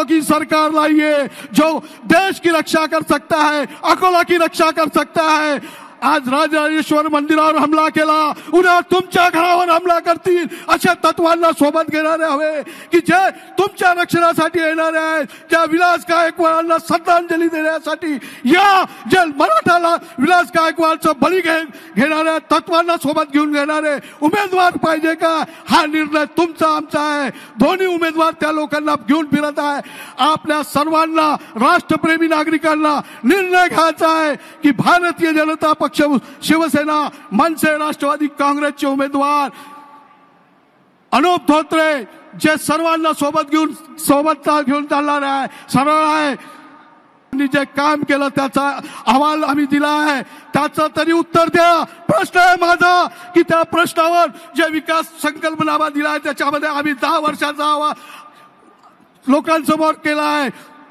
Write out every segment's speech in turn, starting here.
हाथों की सरकार लाइए जो देश की रक्षा कर सकता है, अकोला की रक्षा कर सकता है। आज राजराजेश्वर मंदिरावर हमला केला, उद्या तुमच्या घरावर हमला करतील अशा तत्वांना सोबत घेणारे हवे की जे तुमच्या रक्षणासाठी येणारे आहेत, त्या विलास गायकवाडांना श्रद्धांजली देण्यासाठी या जे मराठाला विलास गायकवाडचं बळी घेणाऱ्या तत्वांना सोबत घेऊन घेणारे उमेदवार पाहिजे का, हा निर्णय तुमचा आमचा आहे। दोन्ही उमेदवार त्या लोकांना घेऊन फिरत आहे। आपल्या सर्वांना राष्ट्रप्रेमी नागरिकांना निर्णय घ्यायचा आहे की भारतीय जनता पक्ष, शिवसेना, मनसे, राष्ट्रवादी काँग्रेसचे उमेदवार अनुप धोत्रे जे सर्वांना सोबत घेऊन चालणार आहे, सरळ आहे, जे काम केलं त्याचा अहवाल आम्ही दिला आहे, त्याचं तरी उत्तर द्या। प्रश्न आहे माझा की त्या प्रश्नावर जे विकास संकल्पनामा दिला आहे त्याच्यामध्ये आम्ही 10 वर्षाचा अहवाल लोकांसमोर केला आहे,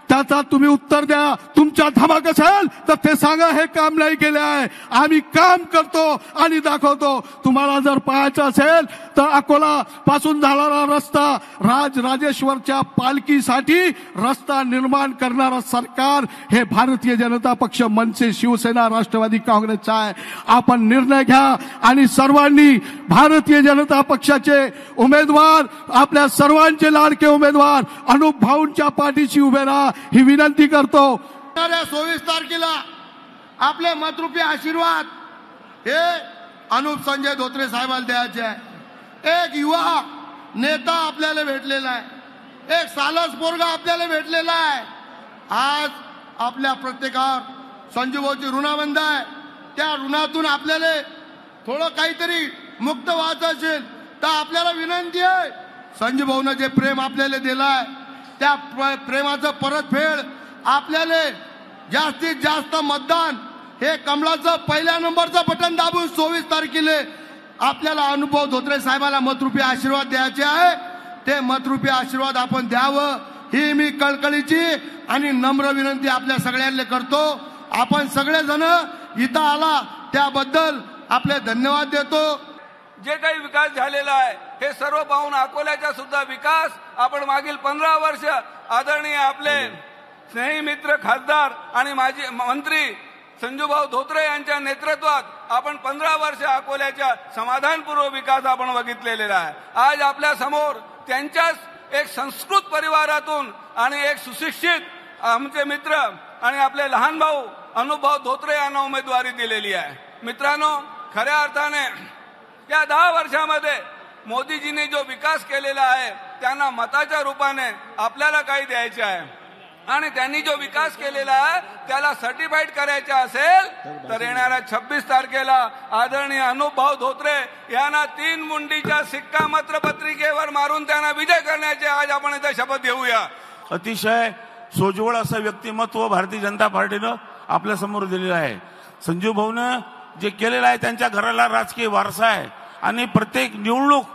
त्याचा तुम्ही उत्तर द्या। तुमच्या धमक असेल तर ते सांगा हे काम नाही केले आहे, आम्ही काम करतो आणि दाखवतो। तुम्हाला जर पाहायचं असेल तर अकोला पासून झालेला रस्ता राजराजेश्वरच्या पालखीसाठी रस्ता निर्माण करणारा सरकार हे भारतीय जनता पक्ष, मनसे, शिवसेना, राष्ट्रवादी काँग्रेसचा आहे। आपण निर्णय घ्या आणि सर्वांनी भारतीय जनता पक्षाचे उमेदवार, आपल्या सर्वांचे लाडके उमेदवार अनुप भाऊंच्या पाठीशी उभे राहा ही विनंती करतो। 24 तारखेला आपले मतरूपी आशीर्वाद हे अनुप संजय धोत्रे साहेबांना द्यायचे आहे। एक युवा नेता आपल्याला भेटलेला आहे, एक सालस पोरगा आपल्याला भेटलेला आहे। आज आपल्या प्रत्येकावर संजूभाऊची ऋणबंध आहे, त्या ऋणातून आपल्याला थोडं काहीतरी मुक्त व्हायचं असेल तर आपल्याला विनंती आहे, संजूभाऊनं जे प्रेम आपल्याला दिलं आहे त्या प्रेमाचं परतफेड आपल्याला जास्तीत जास्त मतदान हे कमळाचं पहिल्या नंबरचं बटन दाबून 24 तारखेला आपल्याला अनुभव धोत्रे साहेबांना मतरूपी आशीर्वाद द्यायचे आहे। ते मतरूपी आशीर्वाद आपण द्यावं ही मी कळकळीची आणि नम्र विनंती आपल्या सगळ्यांना करतो। आपण सगळेजण इथं आला त्याबद्दल आपले धन्यवाद देतो। जे काही विकास झालेला आहे हे सर्व पाहून अकोल्याचा सुद्धा विकास आपण मागील 15 वर्ष आदरणीय आपले स्नेही मित्र खासदार आणि माजी मंत्री संजूभाऊ धोत्रे यांच्या नेतृत्वात आपण 15 वर्ष अकोल्याच्या समाधानपूर्वक विकास आपण बघितलेला आहे। आज आपल्या समोर त्यांच्याच एक संस्कृत परिवारातून आणि एक सुशिक्षित आमचे मित्र आणि आपले लहान भाऊ अनुपभाऊ धोत्रे यांना उमेदवारी दिलेली आहे। मित्रांनो, खऱ्या अर्थाने या 10 वर्षामध्ये मोदीजींनी जो विकास केलेला आहे त्यांना मताच्या रूपाने आपल्याला काही द्यायचे आहे आणि त्यांनी जो विकास केलेला आहे त्याला सर्टिफाईड करायचा असेल तर येणाऱ्या 26 तारखेला आदरणीय अनुपभाऊ धोत्रे यांना 3 मुंडीच्या सिक्का मतपत्रिकेवर मारून त्यांना विजय करण्याचे आज आपण इथे शपथ घेऊया। अतिशय सोज्वळ असं व्यक्तिमत्व भारतीय जनता पार्टीनं आपल्या समोर दिलेलं आहे। संजूभाऊनं जे केलेलं आहे त्यांच्या घराला राजकीय वारसा आहे आणि प्रत्येक निवडणूक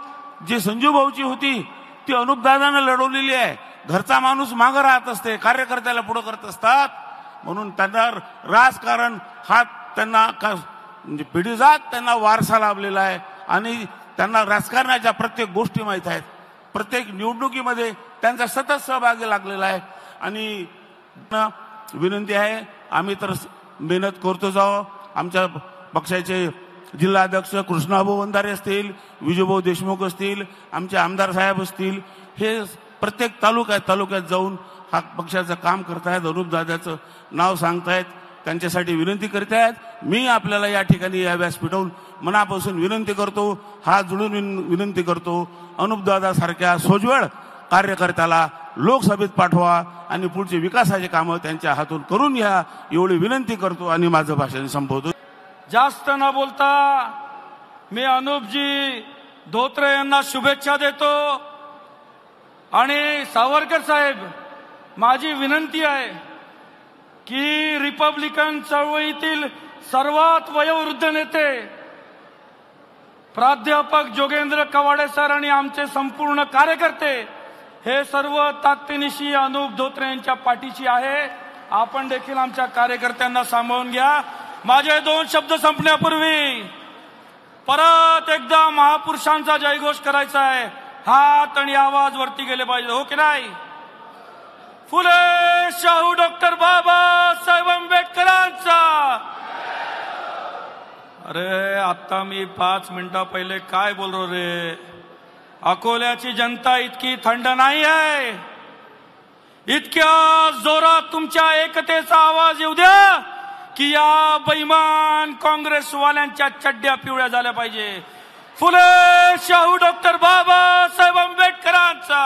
जी संजूभाऊची होती ती अनुपदादानं लढवलेली आहे। घरचा माणूस मागं राहत असते, कार्यकर्त्याला पुढे करत असतात, म्हणून त्यांना राजकारण हा त्यांना म्हणजे पिढीजात त्यांना वारसा लाभलेला आहे आणि त्यांना राजकारणाच्या प्रत्येक गोष्टी माहीत आहेत। प्रत्येक निवडणुकीमध्ये त्यांचा सतत सहभागी लागलेला आहे आणि विनंती आहे आम्ही तर मेहनत करतो जावं। आमच्या पक्षाचे जिल्हाध्यक्ष कृष्णाभाऊ वंधारे असतील, विजयभाऊ देशमुख असतील, आमचे आमदार साहेब असतील, हे प्रत्येक तालुक्यात जाऊन हा पक्षाचं काम करतायत, अनुपदादाचं नाव सांगतायत, त्यांच्यासाठी विनंती करतायत। मी आपल्याला या ठिकाणी या व्यासपीठावरून मनापासून विनंती करतो, हात जोडून विनंती करतो, अनुपदादा सारख्या सोज्वळ कार्यकर्त्याला लोकसभेत पाठवा आणि पुढचे विकासाचे कामं त्यांच्या हातून करून घ्या एवढी विनंती करतो आणि माझं भाषण संपवतो। जास्त न बोलता मी अनुपजी धोत्रे यांना शुभेच्छा देतो आणि सावरकर साहेब, माझी विनंती आहे की रिपब्लिकन चळवळीतील सर्वात वयोवृद्ध नेते प्राध्यापक जोगेंद्र कवाडे सर आणि आमचे संपूर्ण कार्यकर्ते हे सर्व ताकदीनिशी अनुप धोत्रे यांच्या पाठीशी आहे। आपण देखील आमच्या कार्यकर्त्यांना सांभाळून घ्या। माझे 2 शब्द संपण्यापूर्वी परत एकदा महापुरुषांचा जयघोष करायचा आहे। हात आणि आवाज वरती गेले पाहिजे, हो की नाही? फुले शाहू डॉक्टर बाबासाहेब आंबेडकरांचा। अरे आता मी 5 मिनिटं पहिले काय बोललो रे? अकोल्याची जनता इतकी थंड नाही आहे। इतक्या जोरात तुमच्या एकतेचा आवाज येऊ द्या की या बेईमान काँग्रेसवाल्यांच्या चड्ड्या पिवळ्या झाल्या पाहिजे। फुले शाहू डॉक्टर बाबासाहेब आंबेडकरांचा।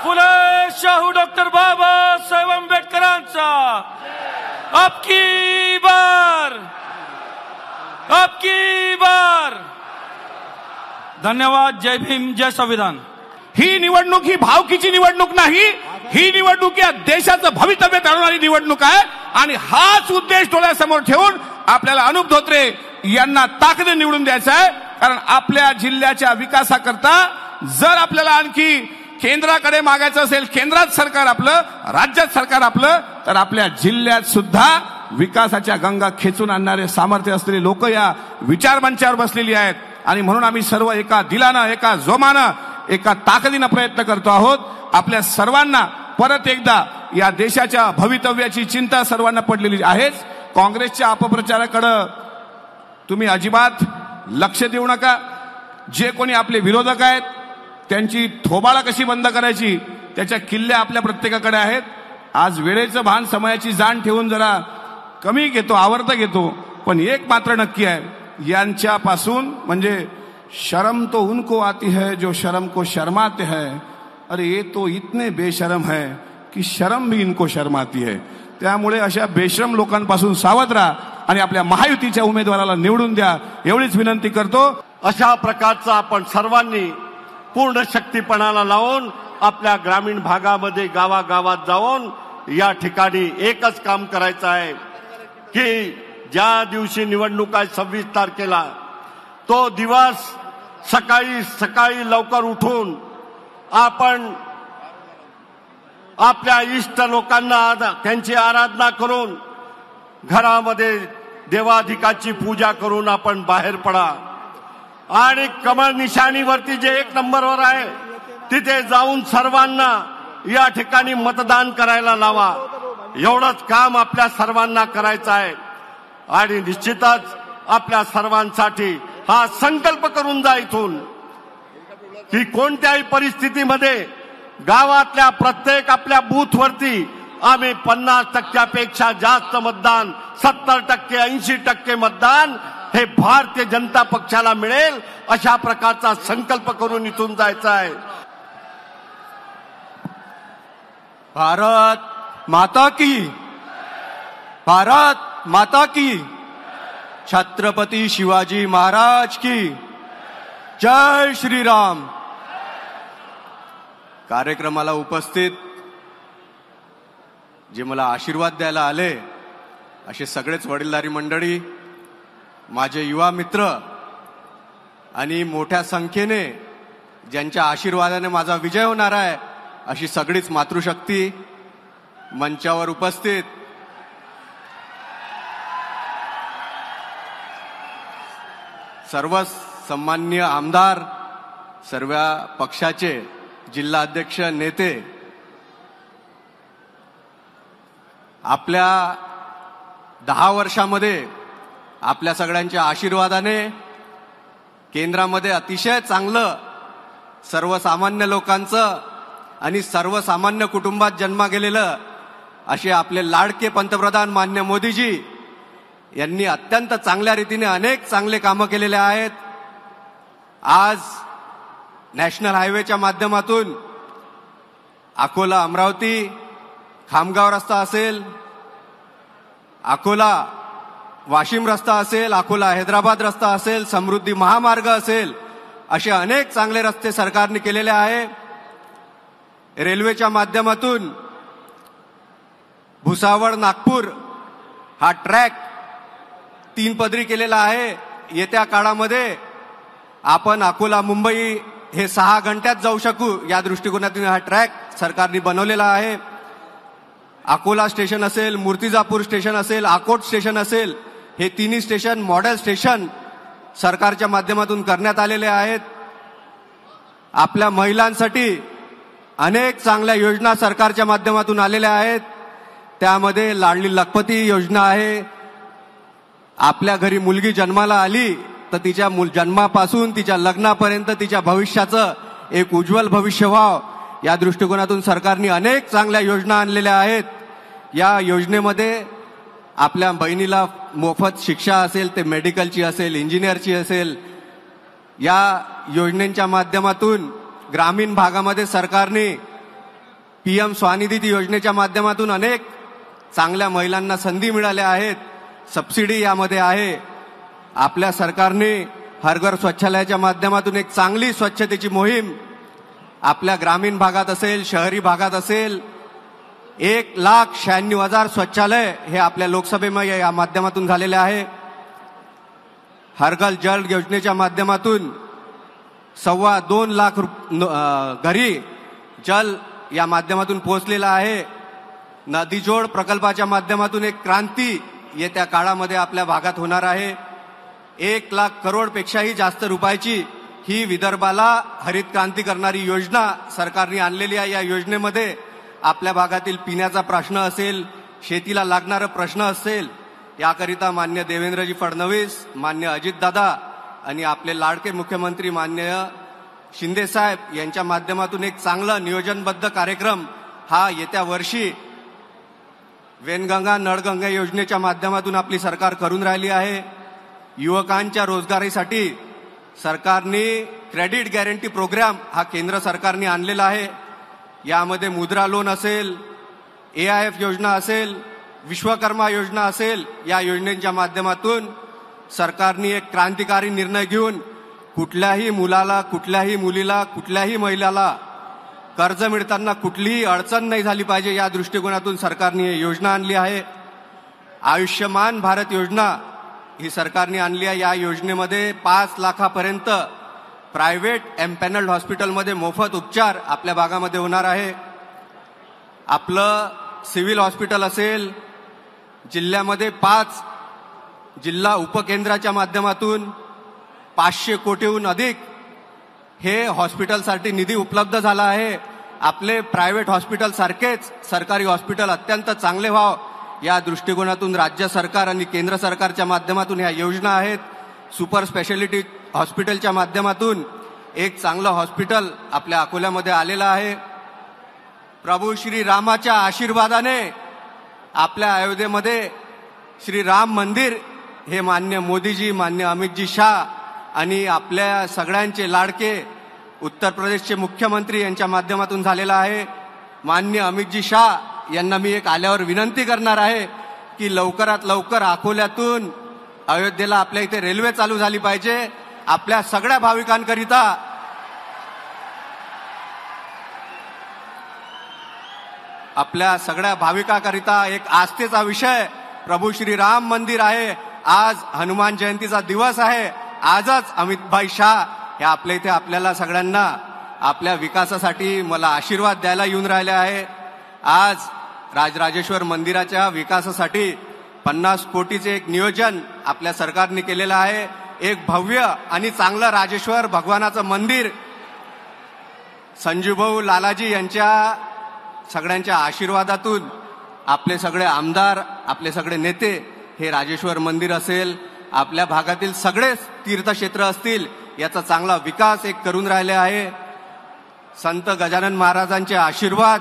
फुले शाहू डॉक्टर बाबासाहेब आंबेडकरांचा। अब की बार, अब की बार। धन्यवाद। जय भीम, जय संविधान। ही निवडणूक ही भावकीची निवडणूक नाही, ही निवडणूक या देशाचं भवितव्य ठरवणारी निवडणूक आहे आणि हाच उद्देश डोळ्यासमोर ठेवून आपल्याला अनुप धोत्रे यांना ताकदीने निवडून द्यायचा आहे। कारण आपल्या जिल्ह्याच्या विकासाकरता जर आपल्याला आणखी केंद्राकडे मागायचं असेल, केंद्रात सरकार आपलं, राज्यात सरकार आपलं, तर आपल्या जिल्ह्यात सुद्धा विकासाच्या गंगा खेचून आणणारे सामर्थ्य असलेले लोक या विचारमंचावर बसलेली आहेत आणि म्हणून आम्ही सर्व एका दिलानं, एका जोमानं, एका ताकदीनं प्रयत्न करतो आहोत। आपल्या सर्वांना परत एकदा या देशाच्या भवितव्याची चिंता सर्वांना पडलेली आहेच। काँग्रेसच्या अपप्रचाराकडे तुम्ही अजिबात लक्ष देऊ नका। जे कोणी आपले विरोधक आहेत त्यांची थोबाळा कशी बंद करायची त्याच्या किल्ल्या आपल्या प्रत्येकाकडे आहेत। आज वेळेचं भान, समयाची जाण ठेवून जरा कमी घेतो, आवर्त घेतो, पण एक मात्र नक्की आहे, यांच्यापासून म्हणजे शर्म तो उनको आती है जो शर्म को शर्माते हैं। अरे ये तो इतने बेशरम है की शर्म भी इनको शर्माती है। त्यामुळे अशा बेशरम लोकांपासून सावध राहा आणि आपल्या महायुतीच्या उमेदवाराला निवडून द्या, एवढीच विनंती करतो। अशा प्रकारचा आपण सर्वांनी पूर्ण शक्तीपणाला लावून आपल्या ग्रामीण भागामध्ये गावागावात जाऊन या ठिकाणी एकच काम करायचं आहे की ज्या दिवशी निवडणूक आहे 26 तारखेला, तो दिवस सकाळी लवकर उठून आपण आपल्या इष्ट लोकांना त्यांची आराधना करून घरामध्ये देवाधिकाची पूजा करून आपण बाहेर पडा आणि कमळ निशाणीवरती जे 1 नंबरवर आहे तिथे जाऊन सर्वांना या ठिकाणी मतदान करायला लावा। एवढंच काम आपल्या सर्वांना करायचं आहे आणि निश्चितच आपल्या सर्वांसाठी हा संकल्प करून जा इथून की कोणत्याही परिस्थितीमध्ये गावातल्या प्रत्येक आपल्या बूथवरती आम्ही 50% जास्त मतदान, 70%, 80% मतदान हे भारतीय जनता पक्षाला मिळेल अशा प्रकारचा संकल्प करून इथून जायचा आहे। भारत माता की, भारत माता की, छत्रपति शिवाजी महाराज की जय श्री राम। कार्यक्रमाला उपस्थित जे मला आशीर्वाद द्यायला आले असे सगळेच वडीलधारी मंडळी, माझे युवा मित्र आणि मोठ्या संख्येने ज्यांच्या आशीर्वादाने माझा विजय होणार आहे अशी सगळीच मातृशक्ती, मंचावर उपस्थित सर्व सन्माननीय आमदार, सर्व पक्षाचे जिल्हा अध्यक्ष, नेते, आपल्या 10 वर्षामध्ये आपल्या सगळ्यांच्या आशीर्वादाने केंद्रामध्ये अतिशय चांगलं सर्वसामान्य लोकांचं आणि सर्वसामान्य कुटुंबात जन्मा गेलेलं असे आपले लाडके पंतप्रधान माननीय मोदीजी यांनी अत्यंत चांगल्या रीतीने अनेक चांगले कामं केलेले आहेत। आज नॅशनल हायवेच्या माध्यमातून अकोला अमरावती खामगाव रस्ता असेल, अकोला वाशिम रस्ता असेल, अकोला हैदराबाद रस्ता असेल, समृद्धी महामार्ग असेल, असे अनेक चांगले रस्ते सरकारने केलेले आहे। रेल्वेच्या माध्यमातून भुसावळ नागपूर हा ट्रॅक 3 पदरी केलेला आहे। येत्या काळामध्ये आपण अकोला मुंबई हे 6 घंट्यात जाऊ शकू या दृष्टिकोनातून हा ट्रॅक सरकारने बनवलेला आहे। अकोला स्टेशन असेल, मूर्तिजापूर स्टेशन असेल, अकोट स्टेशन असेल, हे तिन्ही स्टेशन मॉडेल स्टेशन सरकारच्या माध्यमातून करण्यात आलेले आहेत। आपल्या महिलांसाठी अनेक चांगल्या योजना सरकारच्या माध्यमातून आलेल्या आहेत. त्यामध्ये लाडली लखपती योजना आहे. आपल्या घरी मुलगी जन्माला आली तर तिच्या जन्मापासून तिच्या लग्नापर्यंत तिच्या भविष्याचं एक उज्ज्वल भविष्य व्हावं या दृष्टिकोनातून सरकारने अनेक चांगल्या योजना आणलेल्या आहेत. या योजनेमध्ये आपल्या बहिणीला मोफत शिक्षा असेल, ते मेडिकलची असेल, इंजिनियरची असेल, या योजनेच्या माध्यमातून ग्रामीण भागामध्ये सरकारने PM स्वानिधी योजनेच्या माध्यमातून अनेक चांगल्या महिलांना संधी मिळाल्या आहेत. सबसिडी यामध्ये आहे. आपल्या सरकारने हर घर शौचालयाच्या माध्यमातून एक चांगली स्वच्छतेची मोहीम आपल्या ग्रामीण भागात असेल, शहरी भागात असेल, 1,96,000 शौचालय हे आपल्या लोकसभेमध्ये या माध्यमातून झालेले आहे. हर घर जल योजनेच्या माध्यमातून 2.25 लाख घरी जल या माध्यमातून पोहोचलेला आहे. नदीजोड प्रकल्पाच्या माध्यमातून एक क्रांती येत्या काळामध्ये आपल्या भागात होणार आहे. 1 लाख करोडपेक्षाही जास्त रुपयाची ही विदर्भाला हरित क्रांती करणारी योजना सरकारने आणलेली आहे. या योजनेमध्ये आपल्या भागातील पिण्याचा प्रश्न असेल, शेतीला लागणारा प्रश्न असेल, याकरिता मान्य देवेंद्रजी फडणवीस, मान्य अजितदादा आणि आपले लाडके मुख्यमंत्री मान्य शिंदे साहेब यांच्या माध्यमातून एक चांगला नियोजनबद्ध कार्यक्रम हा येत्या वर्षी वेनगंगा नळगंगा योजनेच्या माध्यमातून आपली सरकार करून राहिली आहे. युवकांच्या रोजगारीसाठी सरकारने क्रेडिट गॅरंटी प्रोग्राम हा केंद्र सरकारने आणलेला आहे. यामध्ये मुद्रा लोन असेल, AIF योजना असेल, विश्वकर्मा योजना असेल, या योजनेच्या माध्यमातून सरकारने एक क्रांतिकारी निर्णय घेऊन कुठल्याही मुलाला, कुठल्याही मुलीला, कुठल्याही महिलाला कर्ज मिळताना कुठलीही अडचण नाही झाली पाहिजे या दृष्टिकोनातून सरकारने योजना आणली आहे. आयुष्यमान भारत योजना ही सरकारने आणली आहे. या योजनेमध्ये 5 लाखापर्यंत प्रायव्हेट एम्पॅनल्ड हॉस्पिटलमध्ये मोफत उपचार आपल्या भागामध्ये होणार आहे. आपलं सिव्हिल हॉस्पिटल असेल, जिल्ह्यामध्ये 5 जिल्हा उपकेंद्राच्या माध्यमातून 500 कोटीहून अधिक हे हॉस्पिटलसाठी निधी उपलब्ध झाला आहे. आपले प्रायव्हेट हॉस्पिटल सारखेच सरकारी हॉस्पिटल अत्यंत चांगले व्हावं या दृष्टिकोनातून राज्य सरकार आणि केंद्र सरकारच्या माध्यमातून ह्या योजना आहेत. सुपर स्पेशालिटी हॉस्पिटलच्या माध्यमातून एक चांगलं हॉस्पिटल आपल्या अकोल्यामध्ये आलेलं आहे. प्रभू श्री रामाच्या आशीर्वादाने आपल्या अयोध्येमध्ये श्री राम मंदिर हे मान्य मोदीजी, मान्य अमितजी शाह आणि आपल्या सगळ्यांचे लाडके उत्तर प्रदेशचे मुख्यमंत्री यांच्या माध्यमातून झालेला आहे. मान्य अमितजी शाह यांना मी एक आल्यावर विनंती करणार आहे की लवकरात लवकर अकोल्यातून अयोध्येला आपल्या इथे रेल्वे चालू झाली पाहिजे. आपल्या सगळ्या भाविकांकरिता एक आस्थेचा विषय प्रभू श्री राम मंदिर आहे. आज हनुमान जयंतीचा दिवस आहे. आजच अमितभाई शाह हे आपल्या इथे आपल्याला सगळ्यांना आपल्या विकासासाठी मला आशीर्वाद द्यायला येऊन राहिले आहे. आज राजराजेश्वर मंदिराच्या विकासासाठी 50 कोटीचे एक नियोजन आपल्या सरकारने केलेलं आहे. एक भव्य आणि चांगलं राजेश्वर भगवानाचं मंदिर संजूभाऊ लालाजी यांच्या सगळ्यांच्या आशीर्वादातून आपले सगळे आमदार, आपले सगळे नेते हे राजेश्वर मंदिर असेल, आपल्या भागातील सगळे तीर्थक्षेत्र असतील, याचा चांगला विकास एक करून राहिले आहे. संत गजानन महाराजांचे आशीर्वाद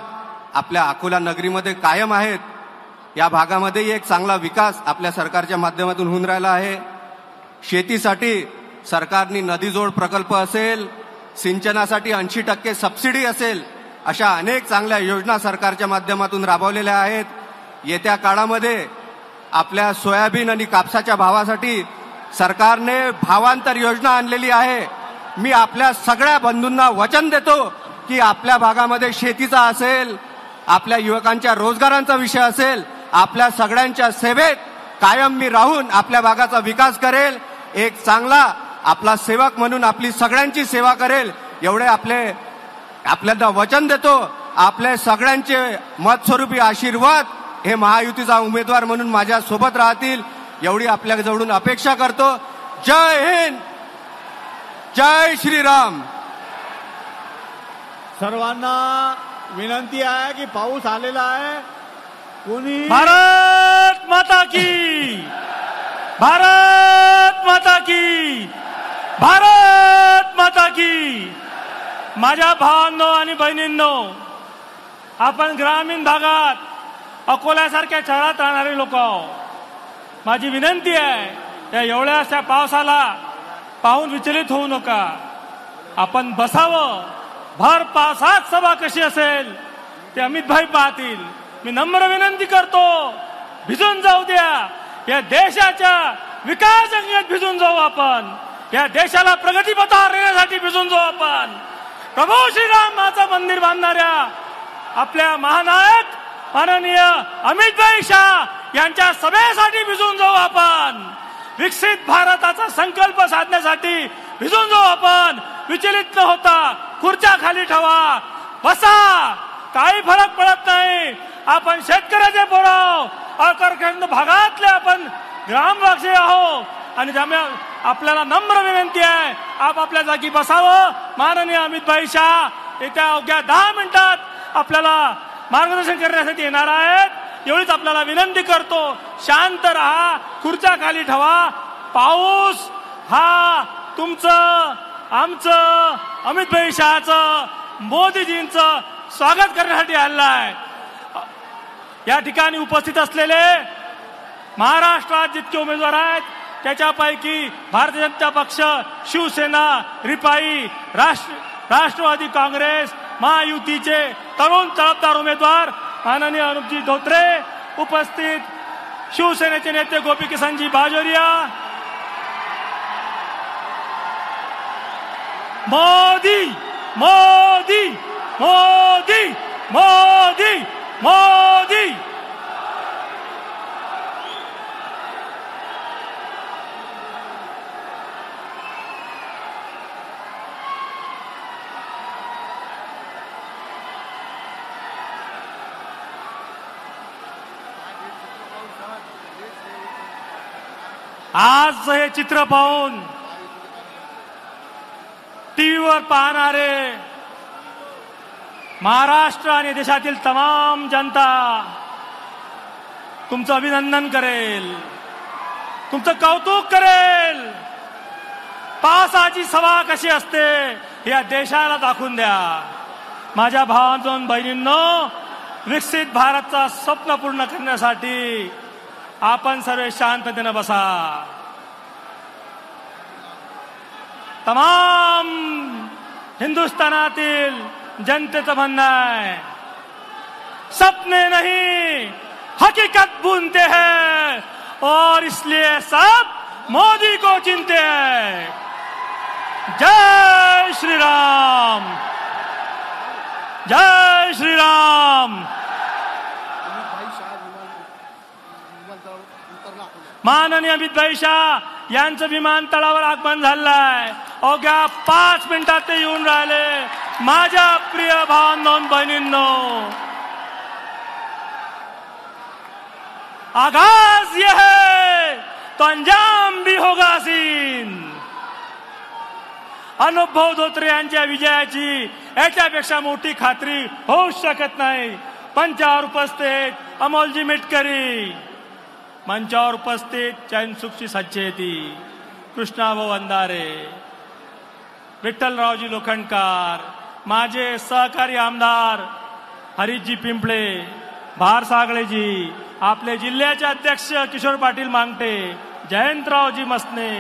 आपल्या अकोला नगरीमध्ये कायम आहेत. या भागामध्ये एक चांगला विकास आपल्या सरकारच्या माध्यमातून होऊन राहिला आहे. शेतीसाठी सरकारने नदीजोड प्रकल्प असेल, सिंचनासाठी 80% सबसिडी असेल, अशा अनेक चांगल्या योजना सरकारच्या माध्यमातून राबवलेल्या आहेत. येत्या काळामध्ये आपल्या सोयाबीन आणि कापसाच्या भावासाठी सरकारने भावांतर योजना आणलेली आहे. मी आपल्या सगळ्या बंधूंना वचन देतो की आपल्या भागामध्ये शेतीचा असेल, आपल्या युवकांच्या रोजगारांचा विषय असेल, आपल्या सगळ्यांच्या सेवेत कायम मी राहून आपल्या भागाचा विकास करेल. एक चांगला आपला सेवक म्हणून आपली सगळ्यांची सेवा करेल एवढे आपल्याला वचन देतो. आपले सगळ्यांचे मतस्वरूपी आशीर्वाद हे महायुतीचा उमेदवार म्हणून माझ्या सोबत राहतील एवढी आपल्याजवळून अपेक्षा करतो. जय हिंद, जय श्रीराम. सर्वांना विनंती आहे की पाऊस आलेला आहे. कोणी भारत माता की, भारत माता की, भारत माता की. माझ्या भावांनो आणि बहिणींनो, आपण ग्रामीण भागात अकोल्यासारख्या शहरात राहणारे लोक आहोत. माझी विनंती आहे, त्या एवढ्याशा पावसाला पाहून विचलित होऊ नका. आपण बसावं. भर पावसात सभा कशी असेल ते अमितभाई पाहतील. मी नम्र विनंती करतो, भिजून जाऊ द्या. या देशाच्या विकास अंगात भिजून जाऊ आपण. या देशाला प्रगतीपथावर नेण्यासाठी भिजून जाऊ आपण. प्रभू श्रीरामाचं मंदिर बांधणाऱ्या आपल्या महानायक माननीय अमितभाई शाह यांच्या सभेसाठी भिजून जाऊ आपण. विकसित भारताचा संकल्प साधण्यासाठी भिजून जाऊ आपण. विचलित न होता खुर्च्या खाली ठेवा, बसा. काही फरक पडत नाही. आपण शेतकऱ्याचे पोरं, अकरखंड भागातले आपण ग्रामवासी आहोत आणि त्यामुळे आपल्याला नम्र विनंती आहे, आपल्या जागी बसावं. माननीय अमितभाई शाह येत्या अवघ्या 10 मिनिटात आपल्याला मार्गदर्शन करण्यासाठी येणार आहेत. एवढीच आपल्याला विनंती करतो, शांत राहा, खुर्च्या खाली ठेवा. पाऊस हा तुमचं, आमचं, अमितभाई शहाचं, मोदीजींचं स्वागत करण्यासाठी आलेला आहे. या ठिकाणी उपस्थित असलेले महाराष्ट्रात जितके उमेदवार आहेत त्याच्यापैकी भारतीय जनता पक्ष, शिवसेना, रिपाई, राष्ट्रवादी काँग्रेस, महायुतीचे तरुण तळपदार उमेदवार माननीय अनुपजी धोत्रे उपस्थित, शिवसेनेचे नेते गोपीकिसनजी बाजोरिया, मोदी मोदी मोदी मोदी मोदी. आज हे चित्र पाहून टीव्हीवर पाहणारे महाराष्ट्र आणि देशातील तमाम जनता तुमचं अभिनंदन करेल, तुमचं कौतुक करेल. पावसाची सभा कशी असते हे या देशाला दाखवून द्या. माझ्या भावांनो बहिणींनो, विकसित भारतचं स्वप्न पूर्ण करण्यासाठी आपण सर्व शांततेने बसा. तमाम हिंदुस्थानातील जनतेचं म्हणणं आहे, सपने नहीं हकीकत बुनते हैं और इसलिए सब मोदी को चिंते हैं. जय श्री राम, जय श्री राम. माननीय अमितभाई शाह यांचं विमानतळावर आगमन झालंय. अवघ्या 5 मिनिटात ते येऊन राहिले. माझ्या प्रिय भावांनो बहिणींनो, आगाज ये है तो अंजाम भी होगा हसीन. अनुभव धोत्रे यांच्या विजयाची याच्यापेक्षा मोठी खात्री होऊ शकत नाही. मंचावर उपस्थित अमोलजी मिटकरी, मंचावर उपस्थित चैनसुखची सच्चेती, कृष्णाभाऊ अंधारे, विठ्ठलरावजी लोखंडकर, माझे सहकारी आमदार हरीशजी पिंपळे, भारसागळेजी, आपले जिल्ह्याचे अध्यक्ष किशोर पाटील मांगटे, जयंतरावजी मसने,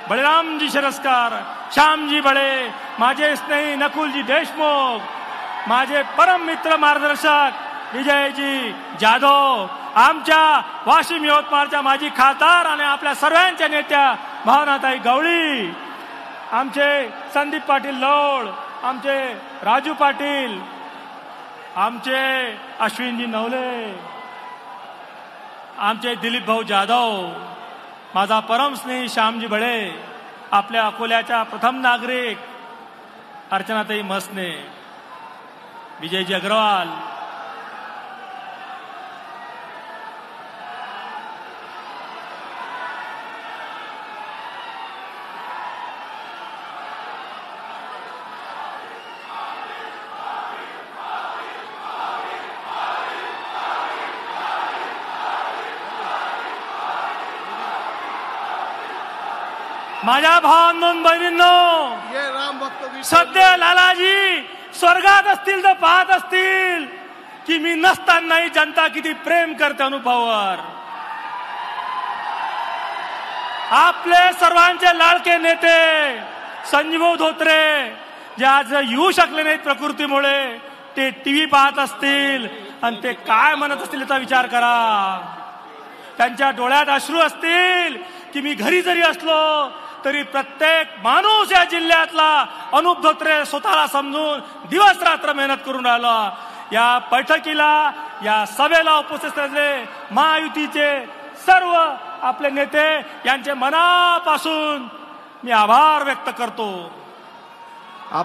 बळीरामजी शिरस्कार, श्यामजी बळे, माझे स्नेही नकुलजी देशमुख, माझे परम मित्र मार्गदर्शक विजयजी जाधव, आमच्या वाशिम यवतमाळच्या माजी खासदार आणि आपल्या सर्वांच्या नेत्या भावनाताई गवळी, आमचे संदीप पाटील लौड, आमचे राजू पाटील, आमचे अश्विनजी नवले, आमचे दिलीप भाऊ जाधव, माझा परम स्नेही श्यामजी बळे, आपल्या अकोल्याच्या प्रथम नागरिक अर्चनाताई मसने, विजयजी अग्रवाल, माझ्या भावांनो बहिणींनो, ये राम भक्त सध्या लालाजी स्वर्गात असतील तर पाहत असतील की मी नसतानाही जनता किती प्रेम करते अनुभवावर. आपले सर्वांचे लाडके नेते संजीव धोत्रे जे आज येऊ शकले नाहीत प्रकृतीमुळे, ते टीव्ही पाहत असतील आणि ते काय म्हणत असतील याचा विचार करा. त्यांच्या डोळ्यात अश्रू असतील की मी घरी जरी असलो तरी प्रत्येक माणूस या जिल्ह्यातला अनुप धोत्रे स्वतःला समजून दिवस रात्र मेहनत करून राहिला. या बैठकीला, या सभेला उपस्थित असलेले महायुतीचे सर्व आपले नेते यांचे मनापासून मी आभार व्यक्त करतो.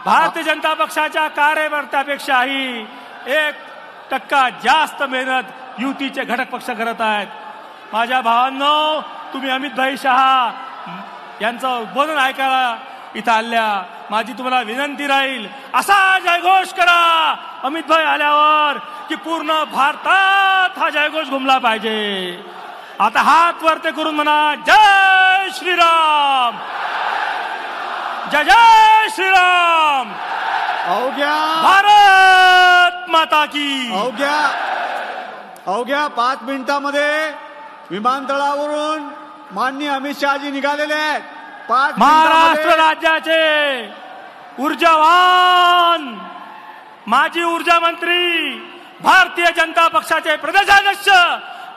भारतीय जनता पक्षाच्या कार्यकर्त्यापेक्षाही 1% जास्त मेहनत युतीचे घटक पक्ष करत आहेत. माझ्या भावांनो, तुम्ही अमितभाई शहा यांचं उद्बोधन ऐकायला इथं आल्या. माझी तुम्हाला विनंती राहील, असा जयघोष करा अमितभाई आल्यावर की पूर्ण भारतात हा जयघोष घुमला पाहिजे. आता हात वरते करून म्हणा, जय श्रीराम, जय जय श्रीराम, अवघ्या भारत माता की. अवघ्या 5 मिनिटांमध्ये विमानतळावरून माननीय अमित शहाजी निघालेले आहेत. 5 महाराष्ट्र राज्याचे ऊर्जावान माजी ऊर्जा मंत्री, भारतीय जनता पक्षाचे प्रदेशाध्यक्ष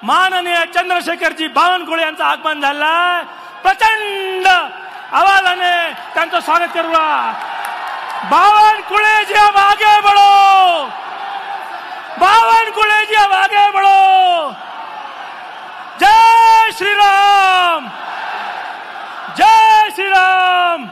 माननीय चंद्रशेखरजी बावनकुळे यांचं आगमन झालंय. प्रचंड आवाजाने त्यांचं स्वागत करूया. बावनकुळे जी अब आगे बढ़ो, बावनकुळे जी अब आगे बढ़ो. जय श्रीराम, जय श्रीराम.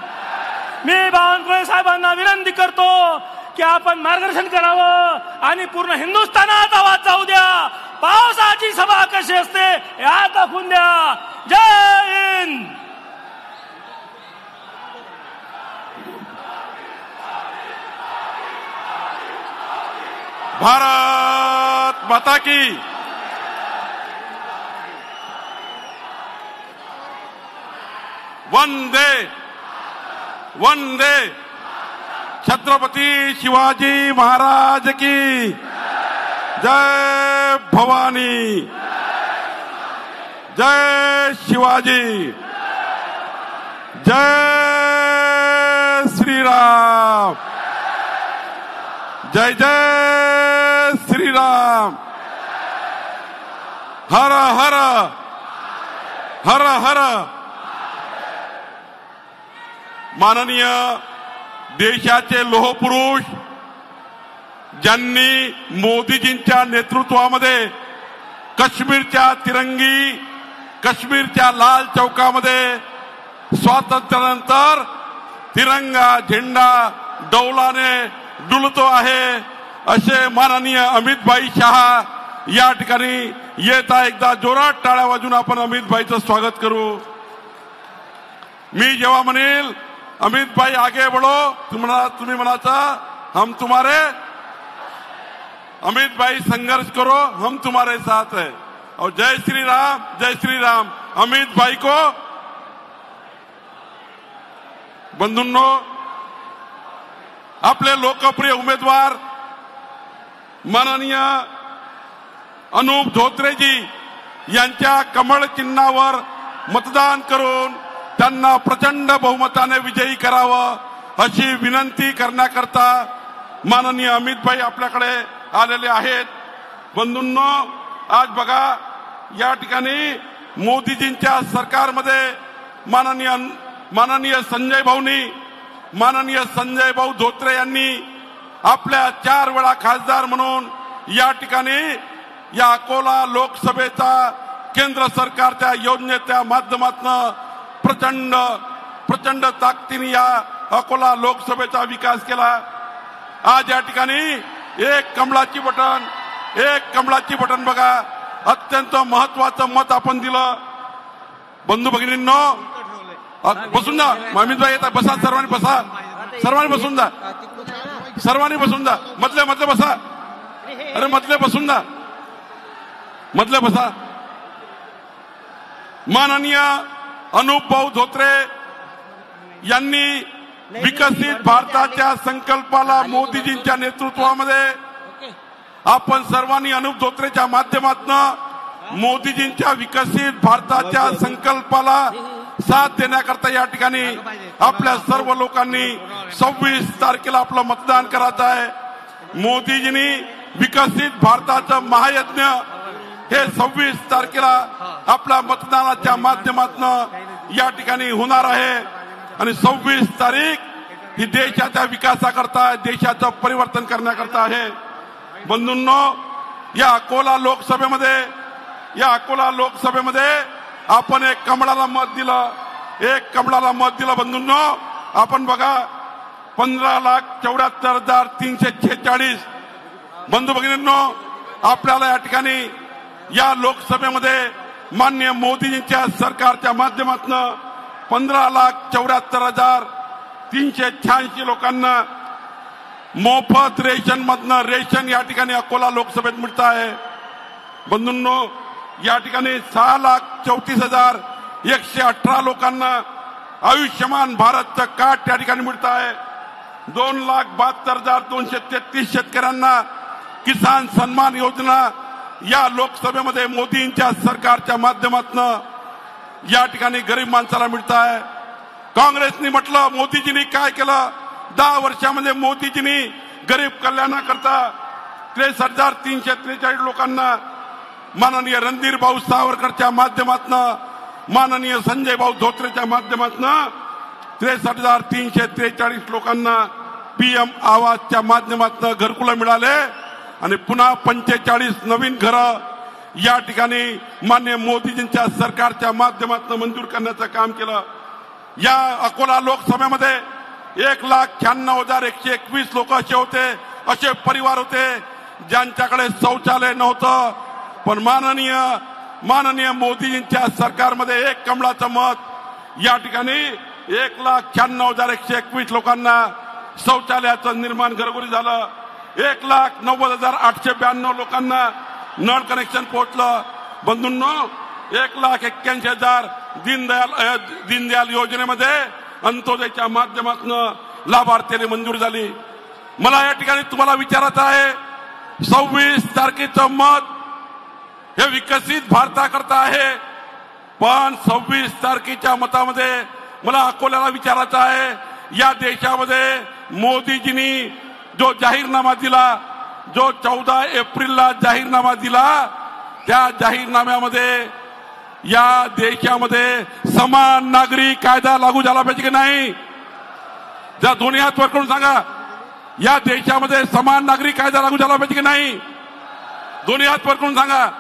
मी बावनकुळे साहेबांना विनंती करतो की आपण मार्गदर्शन करावं आणि पूर्ण हिंदुस्थानात आवाज जाऊ द्या. पावसाची सभा कशी असते या दाखवून द्या. जय हिंद. भारत माता की. वंदे वंदे छत्रपती शिवाजी महाराज की जय. भवानी, जय शिवाजी, जय श्रीराम, जय जय श्रीराम. हर हर हर हर. माननीय देशाचे लोहपुरुष ज्यांनी मोदीजींच्या नेतृत्वामध्ये काश्मीरच्या तिरंगी, काश्मीरच्या लाल चौकामध्ये स्वातंत्र्यानंतर तिरंगा झेंडा डौलाने डुलतो आहे, असे माननीय अमितभाई शहा या ठिकाणी येत आहे. एकदा जोरात टाळ्या वाजून आपण अमितभाईचं स्वागत करू. मी जेव्हा म्हणेल अमितभाई आगे बढ़ो, तुम्ही म्हणाचा हम तुम्हारे, अमितभाई संघर्ष करो हम तुम्हारे साथ है. और जय श्री राम, जय श्री राम. अमितभाई को बंधूंनो, आपले लोकप्रिय उमेदवार माननीय अनुप धोत्रेजी यांच्या कमळ चिन्हावर मतदान करून त्यांना प्रचंड बहुमताने विजयी करावं अशी विनंती करण्याकरता माननीय अमितभाई आपल्याकडे आलेले आहेत. बंधूंनो, आज बघा या ठिकाणी मोदीजींच्या सरकारमध्ये माननीय संजय भाऊ धोत्रे यांनी आपल्या 4 वेळा खासदार म्हणून या ठिकाणी या अकोला लोकसभेचा केंद्र सरकारच्या योजनेच्या माध्यमातून प्रचंड ताकदीने या अकोला लोकसभेचा विकास केला. आज या ठिकाणी एक कमळाची बटन बघा, अत्यंत महत्वाचं मत आपण दिलं. बंधू भगिनींनो, बसून जा. अमितभाई येतात, बसा. सर्वांनी बसा, सर्वांनी बसून जा, सर्वांनी बसून जा. मधले बसा. अरे मधले बसून जा, मधले बसा. माननीय अनुप भाऊ धोत्रे यांनी विकसित भारताच्या संकल्पाला मोदीजींच्या नेतृत्वामध्ये आपण सर्वांनी अनुप धोत्रेच्या माध्यमातून मोदीजींच्या विकसित भारताच्या संकल्पाला साथ देण्याकरता या ठिकाणी आपल्या सर्व लोकांनी 26 तारखेला आपलं मतदान करायचं आहे। मोदीजींनी विकसित भारताचं महायज्ञ हे 26 तारखेला आपल्या मतदानाच्या माध्यमातून या ठिकाणी होणार आहे आणि 26 तारीख ही देशाच्या विकासाकरता देशाचं परिवर्तन करण्याकरता आहे। बंधूंनो, या अकोला लोकसभेमध्ये आपण एक कमळाला मत दिलं बंधूंनो। आपण बघा 15,74,346 बंधू भगिनींनो, आपल्याला या ठिकाणी या लोकसभेमध्ये माननीय मोदीजींच्या सरकारच्या माध्यमातून 15,74,386 लोकांना मोफत रेशनमधनं रेशन या ठिकाणी अकोला लोकसभेत मिळत आहे। बंधूंनो, या ठिकाणी 6,34,118 लोकांना आयुष्यमान भारतचं कार्ड या ठिकाणी मिळत आहे। 2,72,233 शेतकऱ्यांना किसान सन्मान योजना या लोकसभेमध्ये मोदींच्या सरकारच्या माध्यमातून या ठिकाणी गरीब माणसाला मिळत आहे। काँग्रेसनी म्हटलं मोदीजींनी काय केलं, 10 वर्षामध्ये मोदीजींनी गरीब कल्याणाकरता 63,343 लोकांना माननीय रणधीर भाऊ सावरकरच्या माध्यमातून, माननीय संजय भाऊ धोत्रेच्या माध्यमातून 63,343 लोकांना PM आवासच्या माध्यमातून घरकुलं मिळाले आणि पुन्हा 45 नवीन घरं या ठिकाणी माननीय मोदीजींच्या सरकारच्या माध्यमातून मंजूर करण्याचं काम केलं। या अकोला लोकसभेमध्ये 1,96,121 लोक असे परिवार होते ज्यांच्याकडे शौचालय नव्हतं, पण माननीय मोदीजींच्या सरकारमध्ये एक कमळाचं मत या ठिकाणी 1,96,121 लोकांना शौचालयाचं निर्माण घरोघरी झालं। 1,90,892 लोकांना नळ कनेक्शन पोहोचलं। बंधूंनो, 1,81,000 दीनदयाल योजनेमध्ये अंत्योदयच्या माध्यमातून लाभार्थ्याने मंजूर झाली। मला या ठिकाणी तुम्हाला विचारायचं आहे, 26 तारखेचं मत हे विकसित भारताकरता आहे, पण 26 तारखेच्या मतामध्ये मला अकोल्याला विचारायचं आहे, या देशामध्ये मोदीजींनी जो जाहीरनामा दिला, जो 14 एप्रिलला जाहीरनामा दिला, त्या जाहीरनाम्यामध्ये या देशामध्ये समान नागरी कायदा लागू झाला पाहिजे की नाही? ज्या दोन्ही हात वर करून सांगा, या देशामध्ये समान नागरी कायदा लागू झाला पाहिजे की नाही? दोन्ही हात वर करून सांगा,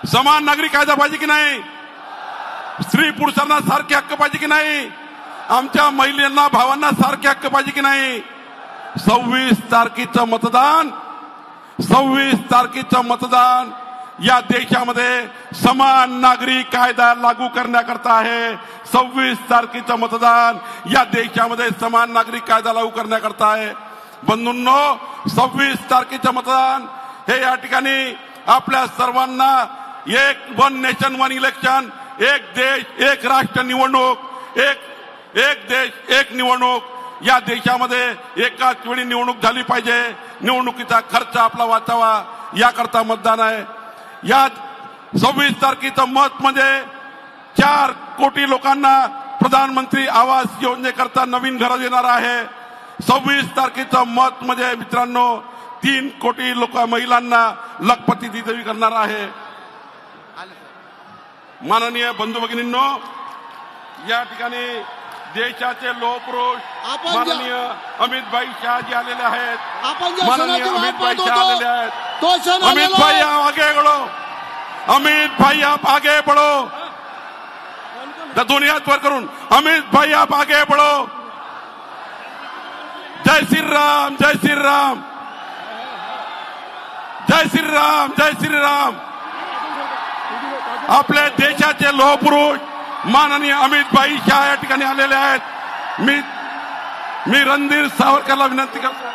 समान नागरी कायदा पाहिजे की नाही? स्त्री पुरुषांना सारखे हक्क पाहिजे की नाही? आमच्या महिलांना भावांना सारखे हक्क पाहिजे की नाही? 26 तारखेचं मतदान या देशामध्ये समान नागरी कायदा लागू करण्याकरता आहे। 26 तारखेचं मतदान या देशामध्ये समान नागरिक कायदा लागू करण्याकरता आहे। बंधूंनो, 26 तारखेचं मतदान हे या ठिकाणी आपल्या सर्वांना एक वन नेशन वन इलेक्शन, एक देश एक राष्ट्र निवडणूक, एक देश एक निवडणूक, या देशामध्ये एकाच वेळी निवडणूक झाली पाहिजे, निवडणुकीचा खर्च आपला वाचावा याकरता मतदान आहे। या 26 तारखेचं मत म्हणजे 4 कोटी लोकांना प्रधानमंत्री आवास योजनेकरता नवीन घरं देणार आहे। 26 तारखेचं मत म्हणजे मित्रांनो 3 कोटी महिलांना लखपती देवी करणार आहे। माननीय बंधू भगिनींनो, या ठिकाणी देशाचे लोहपुरुष माननीय अमित भाई शहाजी आलेले आहेत। माननीय अमित भाई शाह आलेले आहेत। अमित भाई आप आगे बढ़ो, अमित भाई आप आगे बढ़ो, दोनों हाथ वर करून अमित भाई आप आगे बढ़ो। जय श्री राम, जय श्री राम, जय श्री राम, जय श्री राम। आपल्या देशाचे लोहपुरुष माननीय अमित भाई शाह या ठिकाणी आलेले आहेत। मी रणधीर सावरकरला विनंती करतो,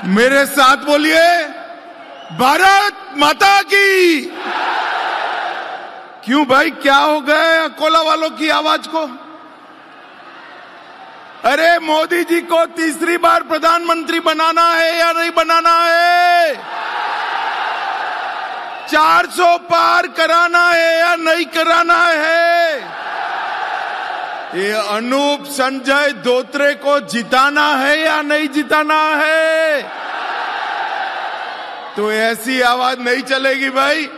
मेरे साथ बोलिए, भारत माता की। क्यों भाई, क्या हो गए अकोला वालों की आवाज को? अरे मोदी जी को तीसरी बार प्रधानमंत्री बनाना है या नहीं बनाना है? 400 पार कराना है या नहीं कराना है? ये अनूप संजय धोत्रे को जिताना है या नहीं जिताना है? तो ऐसी आवाज नहीं चलेगी भाई।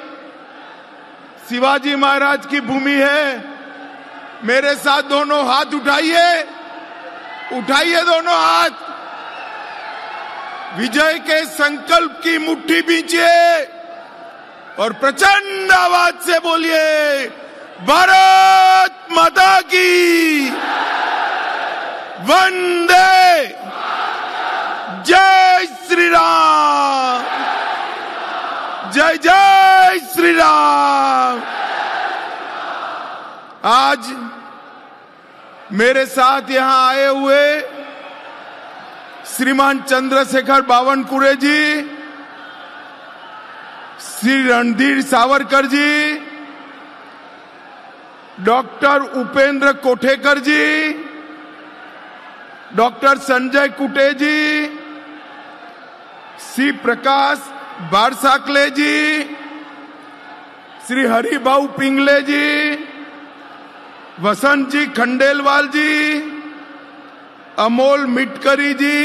शिवाजी महाराज की भूमि है। मेरे साथ दोनों हाथ उठाइए, उठाइए दोनों हाथ। विजय के संकल्प की मुट्ठी बींचिए और प्रचंड आवाज से बोलिए, भारत माता की वंदे, जय श्री राम, जय जय श्री राम। आज मेरे साथ यहां आए हुए श्रीमान चंद्रशेखर बावनकुळे जी, श्री रणधीर सावरकर जी, डॉक्टर उपेंद्र कोठेकर जी, डॉक्टर संजय कुटे जी, श्री प्रकाश बारसाकले जी, श्री हरिभाऊ पिंगले जी, वसंत जी खंडेलवाल जी, अमोल मिटकरी जी,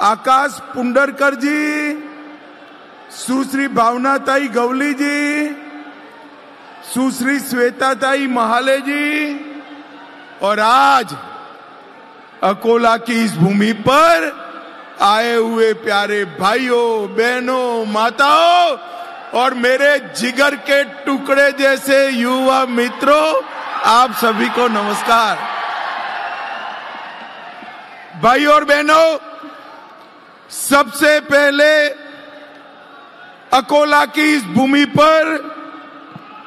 आकाश पुंडरकर जी, सुश्री भावनाताई गवली जी, सुश्री श्वेताताई महाले जी, और आज अकोला की इस भूमि पर आए हुए प्यारे भाइयों, बहनों, माताओं और मेरे जिगर के टुकड़े जैसे युवा मित्रों, आप सभी को नमस्कार। भाइयों और बहनों, सबसे पहले अकोला की इस भूमि पर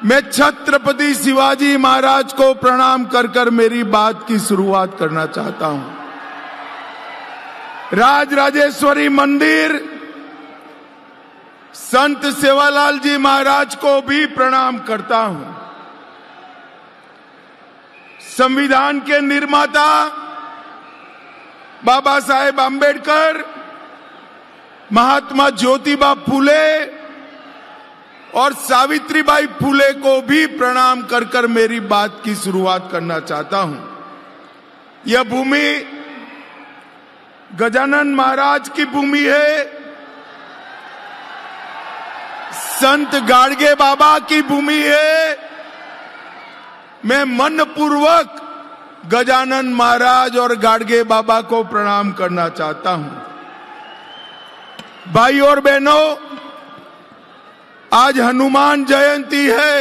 मैं छत्रपति शिवाजी महाराज को प्रणाम कर कर मेरी बात की शुरुआत करना चाहता हूं। राजराजेश्वरी मंदिर, संत सेवालाल जी महाराज को भी प्रणाम करता हूं। संविधान के निर्माता बाबा साहेब आंबेडकर, महात्मा ज्योतिबा फूले और सावित्रीबाई फूले को भी प्रणाम कर कर मेरी बात की शुरुआत करना चाहता हूं। यह भूमि गजानन महाराज की भूमि है, संत गाडगे बाबा की भूमि है। मैं मनपूर्वक गजानन महाराज और गाडगे बाबा को प्रणाम करना चाहता हूं। भाई और बहनों, आज हनुमान जयंती है,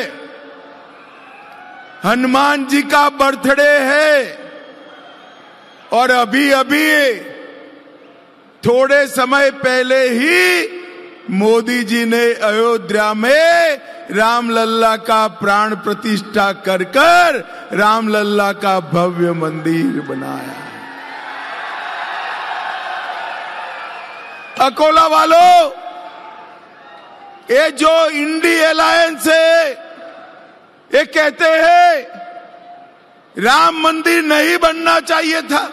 हनुमान जी का बर्थडे है और अभी अभी थोड़े समय पहले ही मोदी जी ने अयोध्या में रामलल्ला का प्राण प्रतिष्ठा कर कर रामलल्ला का भव्य मंदिर बनाया। अकोला वालों, ये जो इंडी अलायंस है, ये कहते हैं राम मंदिर नहीं बनना चाहिए था।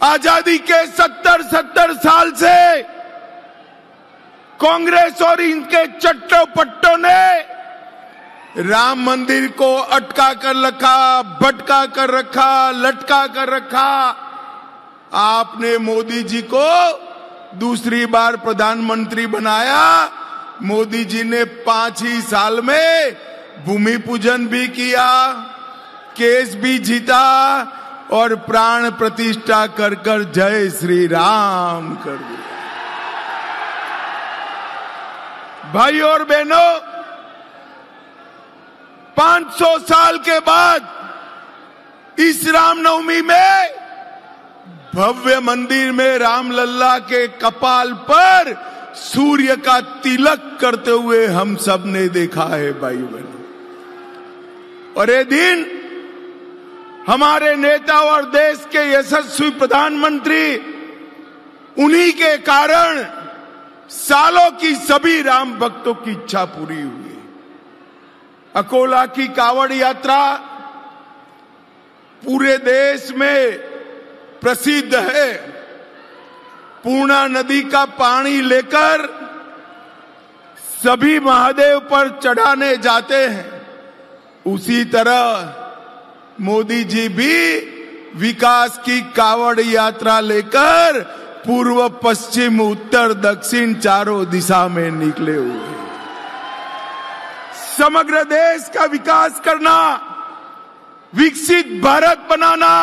आजादी के 70 साल से कांग्रेस और इनके चट्टो पट्टों ने राम मंदिर को अटका कर रखा, भटका कर रखा, लटका कर रखा। आपने मोदी जी को दूसरी बार प्रधानमंत्री बनाया। मोदी जी ने 5 ही साल में भूमि पूजन भी किया, केस भी जीता और प्राण प्रतिष्ठा कर कर जय श्री राम कर दिया। भाई और बहनों, 500 साल के बाद इस रामनवमी में भव्य मंदिर में रामलल्ला के कपाल पर सूर्य का तिलक करते हुए हम सब ने देखा है भाई बहनों। और ये दिन हमारे नेता और देश के यशस्वी प्रधानमंत्री उन्हीं के कारण सालों की सभी राम भक्तों की इच्छा पूरी हुई। अकोला की कावड़ यात्रा पूरे देश में प्रसिद्ध है। पूर्णा नदी का पानी लेकर सभी महादेव पर चढ़ाने जाते हैं। उसी तरह मोदी जी भी विकास की कावड़ यात्रा लेकर पूर्व पश्चिम उत्तर दक्षिण चारों दिशा में निकले हुए। समग्र देश का विकास करना, विकसित भारत बनाना,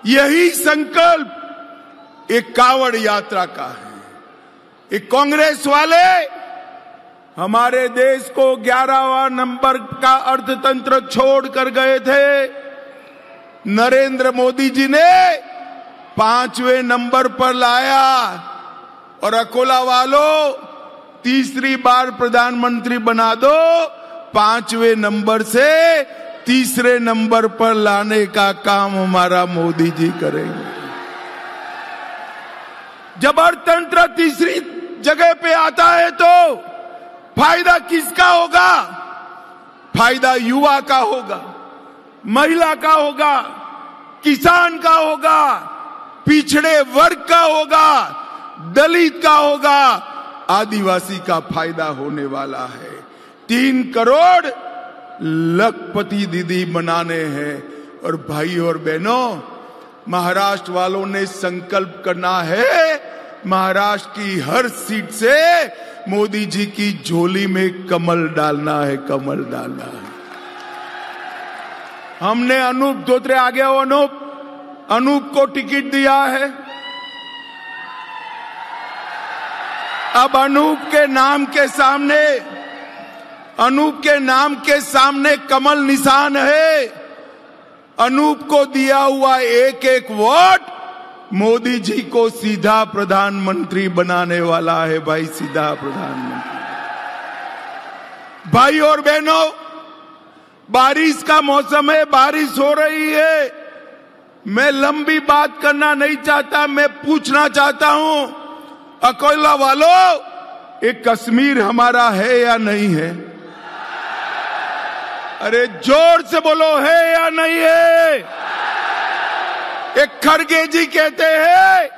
यही संकल्प एक कावड़ यात्रा का है। एक कांग्रेस वाले हमारे देश को 11वां नंबर का अर्थतंत्र छोड़ कर गए थे। नरेंद्र मोदी जी ने 5वें नंबर पर लाया और अकोला वालों तीसरी बार प्रधानमंत्री बना दो। 5वें नंबर से तीसरे नंबर पर लाने का काम हमारा मोदी जी करेंगे। जब अर्थतंत्र तीसरी जगह पे आता है तो फायदा किसका होगा? फायदा युवा का होगा, महिला का होगा, किसान का होगा, पिछड़े वर्ग का होगा, दलित का होगा, आदिवासी का फायदा होने वाला है। 3 करोड़ लखपति दीदी बनाने हैं। और भाई और बहनों, महाराष्ट्र वालों ने संकल्प करना है महाराष्ट्र की हर सीट से मोदी जी की झोली में कमल डालना है, कमल डालना है। हमने अनूप धोत्रे, आगे हो अनूप को टिकट दिया है। अब अनूप के नाम के सामने कमल निशान है। अनूप को दिया हुआ एक एक वोट मोदी जी को सीधा प्रधानमंत्री बनाने वाला है। भाई, सीधा प्रधानमंत्री। भाई और बहनों, बारिश का मौसम है, बारिश हो रही है। मैं लंबी बात करना नहीं चाहता, मैं पूछना चाहता हूं, अकोला वालों, एक कश्मीर हमारा है या नहीं है? अरे जोर से बोलो, है या नहीं है? एक खड़गे जी कहते हैं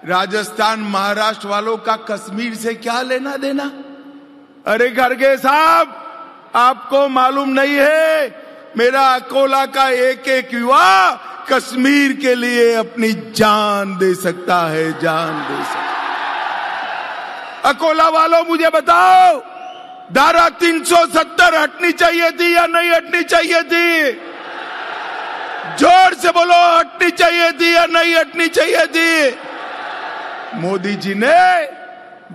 राजस्थान महाराष्ट्र वालों का कश्मीर से क्या लेना देना। अरे खड़गे साहब, आपको मालूम नहीं है, मेरा अकोला का एक एक युवा कश्मीर के लिए अपनी जान दे सकता है, जान दे सकता है। अकोला वालों, मुझे बताओ, धारा 370 हटनी चाहिए थी या नहीं हटनी चाहिए थी? जोर से बोलो, हटनी चाहिए थी या नहीं हटनी चाहिए थी? मोदी जी ने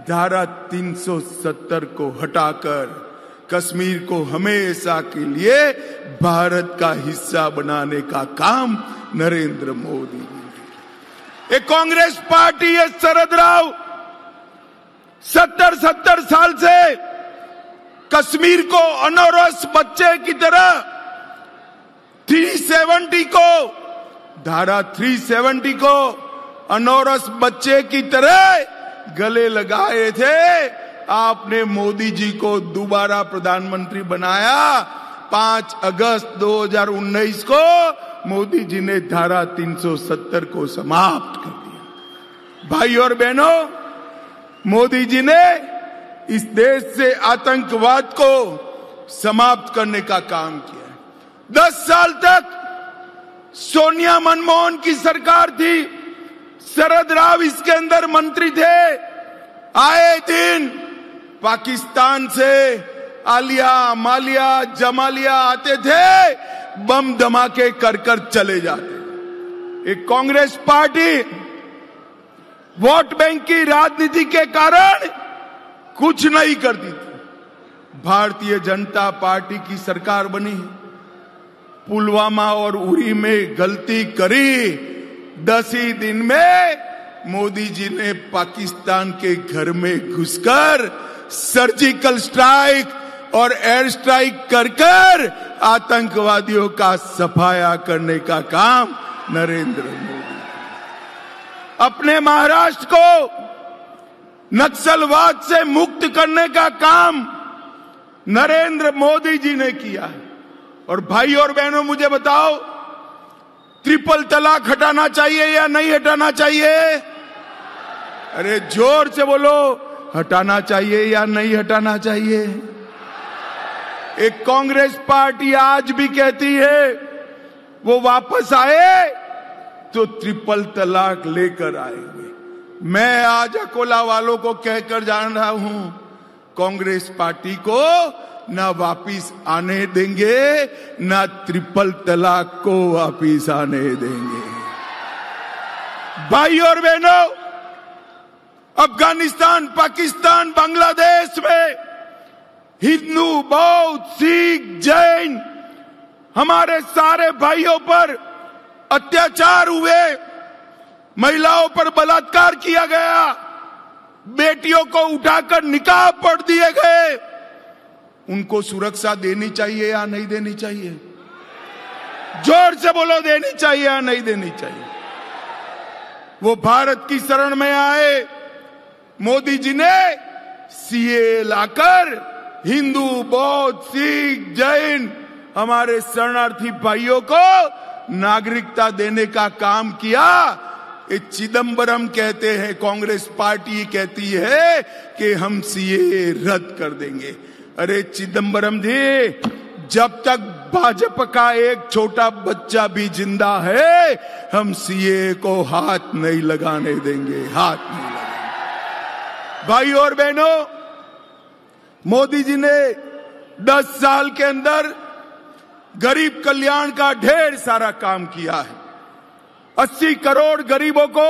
धारा 370 को हटाकर कश्मीर को हमेशा के लिए भारत का हिस्सा बनाने का काम नरेंद्र मोदी ने। एक कांग्रेस पार्टी है, शरद राव 70 साल से कश्मीर को अनौरस बच्चे की तरह 370 को, धारा 370 को अनौरस बच्चे की तरह गले लगाए थे। आपने मोदी जी को दोबारा प्रधानमंत्री बनाया। 5 अगस्त 2019 को मोदी जी ने धारा 370 को समाप्त कर दिया। भाई और बहनों, मोदी जी ने इस देश से आतंकवाद को समाप्त करने का काम किया। 10 साल तक सोनिया मनमोहन की सरकार थी, शरद राव इसके अंदर मंत्री थे। आए दिन पाकिस्तान से आलिया, मालिया, जमालिया आते थे, बम धमाके कर कर चले जाते। एक कांग्रेस पार्टी वोट बैंक की राजनीति के कारण कुछ नहीं करती थी। भारतीय जनता पार्टी की सरकार बनी। पुलवामा और उरी में गलती करी, 10 ही दिन में मोदी जी ने पाकिस्तान के घर में घुसकर सर्जिकल स्ट्राइक और एयर स्ट्राइक कर कर आतंकवादियों का सफाया करने का काम नरेंद्र मोदी। अपने महाराष्ट्र को नक्सलवाद से मुक्त करने का काम नरेंद्र मोदी जी ने किया है। और भाई और बहनों, मुझे बताओ, ट्रिपल तलाक हटाना चाहिए या नहीं हटाना चाहिए? अरे जोर से बोलो, हटाना चाहिए या नहीं हटाना चाहिए? एक कांग्रेस पार्टी आज भी कहती है वो वापस आए तो ट्रिपल तलाक लेकर आएंगे। मैं आज अकोला वालों को कहकर जान रहा हूं, कांग्रेस पार्टी को ना वापिस आने देंगे, ना ट्रिपल तलाक को वापिस आने देंगे। भाई और बहनों, अफगानिस्तान, पाकिस्तान, बांग्लादेश में हिंदू, बौद्ध, सिख, जैन, हमारे सारे भाइयों पर अत्याचार हुए, महिलाओं पर बलात्कार किया गया, बेटियों को उठाकर निकाह पढ़ दिए गए। उनको सुरक्षा देनी चाहिए या नहीं देनी चाहिए? जोर से बोलो, देनी चाहिए या नहीं देनी चाहिए? वो भारत की शरण में आए, मोदी जी ने सीए लाकर हिंदू, बौद्ध, सिख, जैन, हमारे शरणार्थी भाइयों को नागरिकता देने का काम किया। ये चिदम्बरम कहते हैं, कांग्रेस पार्टी कहती है कि हम सीए रद्द कर देंगे। अरे चिदम्बरम जी, जब तक भाजपा का एक छोटा बच्चा भी जिंदा है, हम सीए को हाथ नहीं लगाने देंगे, हाथ नहीं लगाएंगे। भाई और बहनों, मोदी जी ने 10 साल के अंदर गरीब कल्याण का ढेर सारा काम किया है। 80 करोड़ गरीबों को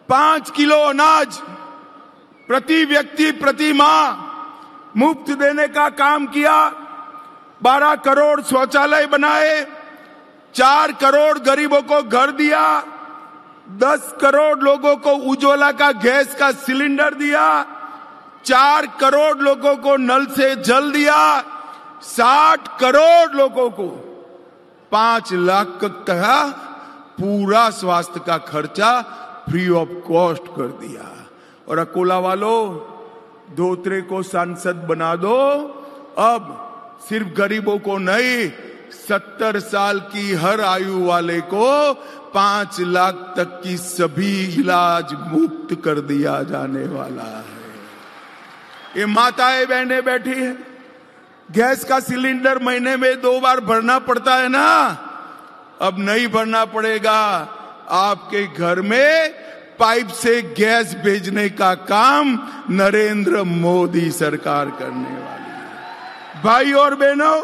5 किलो अनाज प्रति व्यक्ति प्रति माह मुफ्त देने का काम किया। 12 करोड़ शौचालय बनाए, 4 करोड़ गरीबों को घर दिया, 10 करोड़ लोगों को उज्ज्वला का गैस का सिलेंडर दिया, 4 करोड़ लोगों को नल से जल दिया, 60 करोड़ लोगों को 5 लाख का पूरा स्वास्थ्य का खर्चा फ्री ऑफ कॉस्ट कर दिया। और अकोला वालों, धोत्रे को सांसद बना दो। अब सिर्फ गरीबों को नहीं, 70 साल की हर आयु वाले को 5 लाख तक की सभी इलाज मुफ्त कर दिया जाने वाला है। ये माताएं बहनें बैठी हैं, गैस का सिलेंडर महीने में 2 बार भरना पड़ता है ना, अब नहीं भरना पड़ेगा। आपके घर में पाइप से गैस भेजने का काम नरेंद्र मोदी सरकार करने वाली है। भाई और बहनों,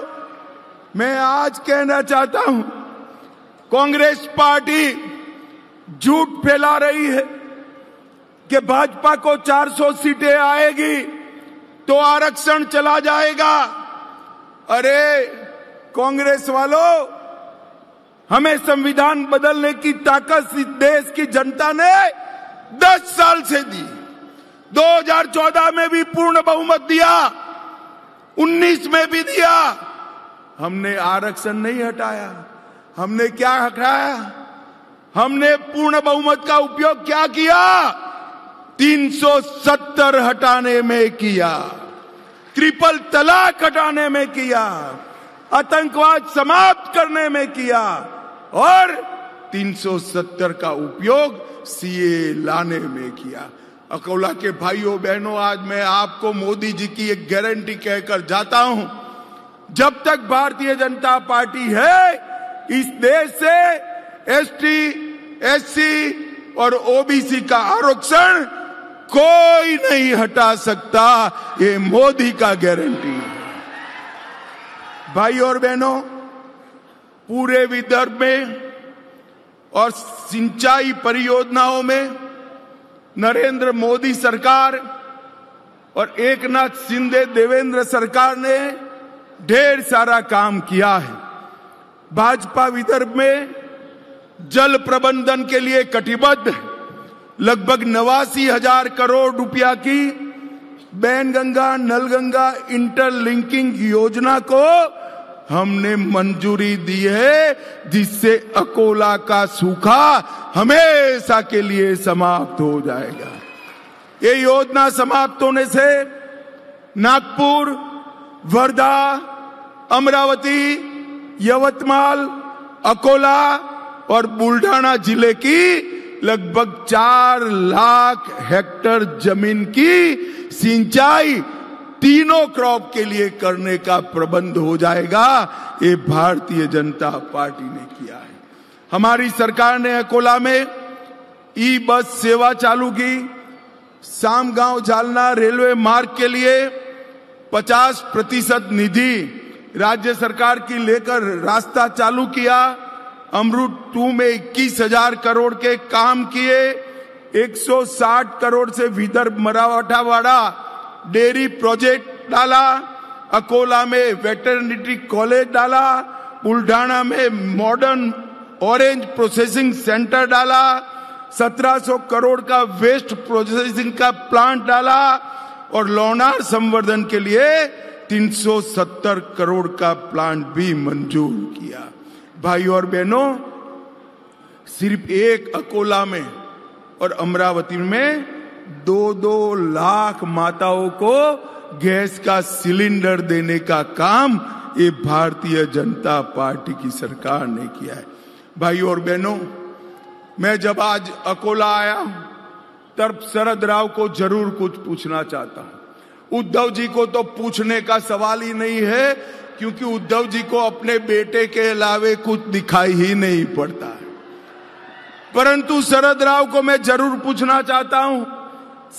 मैं आज कहना चाहता हूं, कांग्रेस पार्टी झूठ फैला रही है कि भाजपा को 400 सीटें आएगी तो आरक्षण चला जाएगा। अरे कांग्रेस वालों, हमें संविधान बदलने की ताकत इस देश की जनता ने 10 साल से दी। 2014 में भी पूर्ण बहुमत दिया, 19 में भी दिया। हमने आरक्षण नहीं हटाया। हमने क्या हटाया? हमने पूर्ण बहुमत का उपयोग क्या किया? 370 हटाने में किया, ट्रिपल तलाक हटाने में किया, आतंकवाद समाप्त करने में किया और 370 का उपयोग सीए लाने में किया। अकोला के भाइयों बहनों, आज मैं आपको मोदी जी की एक गारंटी कहकर जाता हूं, जब तक भारतीय जनता पार्टी है, इस देश से एसटी, एससी और ओबीसी का आरक्षण कोई नहीं हटा सकता। ये मोदी का गारंटी है। भाई और बहनों, पूरे विदर्भ में और सिंचाई परियोजनाओं में नरेंद्र मोदी सरकार और एकनाथ शिंदे देवेंद्र सरकार ने ढेर सारा काम किया है। भाजपा विदर्भ में जल प्रबंधन के लिए कटिबद्ध है। लगभग 89,000 करोड़ रुपया की बैनगंगा नलगंगा इंटरलिंकिंग योजना को हमने मंजूरी दी है, जिससे अकोला का सूखा हमेशा के लिए समाप्त हो जाएगा। ये योजना समाप्त होने से नागपुर, वर्धा, अमरावती, यवतमाल, अकोला और बुल्ढाना जिले की लगभग 4 लाख हेक्टेयर जमीन की सिंचाई तीनों क्रॉप के लिए करने का प्रबंध हो जाएगा। ये भारतीय जनता पार्टी ने किया है। हमारी सरकार ने अकोला में ई बस सेवा चालू की। सामगांव जालना रेलवे मार्ग के लिए 50% निधि राज्य सरकार की लेकर रास्ता चालू किया। अमृत 2 में 21,000 करोड़ के काम किए। 160 करोड़ से विदर्भ मराठवाड़ा डेयरी प्रोजेक्ट डाला। अकोला में वेटरनरी कॉलेज डाला। बुल्ढाना में मॉडर्न ऑरेंज प्रोसेसिंग सेंटर डाला। 1700 करोड़ का वेस्ट प्रोसेसिंग का प्लांट डाला और लोनार संवर्धन के लिए 370 करोड़ का प्लांट भी मंजूर किया। भाई और बहनों, सिर्फ एक अकोला में और अमरावती में 2-2 लाख माताओं को गैस का सिलेंडर देने का काम ये भारतीय जनता पार्टी की सरकार ने किया है। भाई और बहनों, मैं जब आज अकोला आया तब शरद राव को जरूर कुछ पूछना चाहता हूं। उद्धव जी को तो पूछने का सवाल ही नहीं है, क्योंकि उद्धव जी को अपने बेटे के अलावे कुछ दिखाई ही नहीं पड़ता है। परंतु शरद राव को मैं जरूर पूछना चाहता हूं।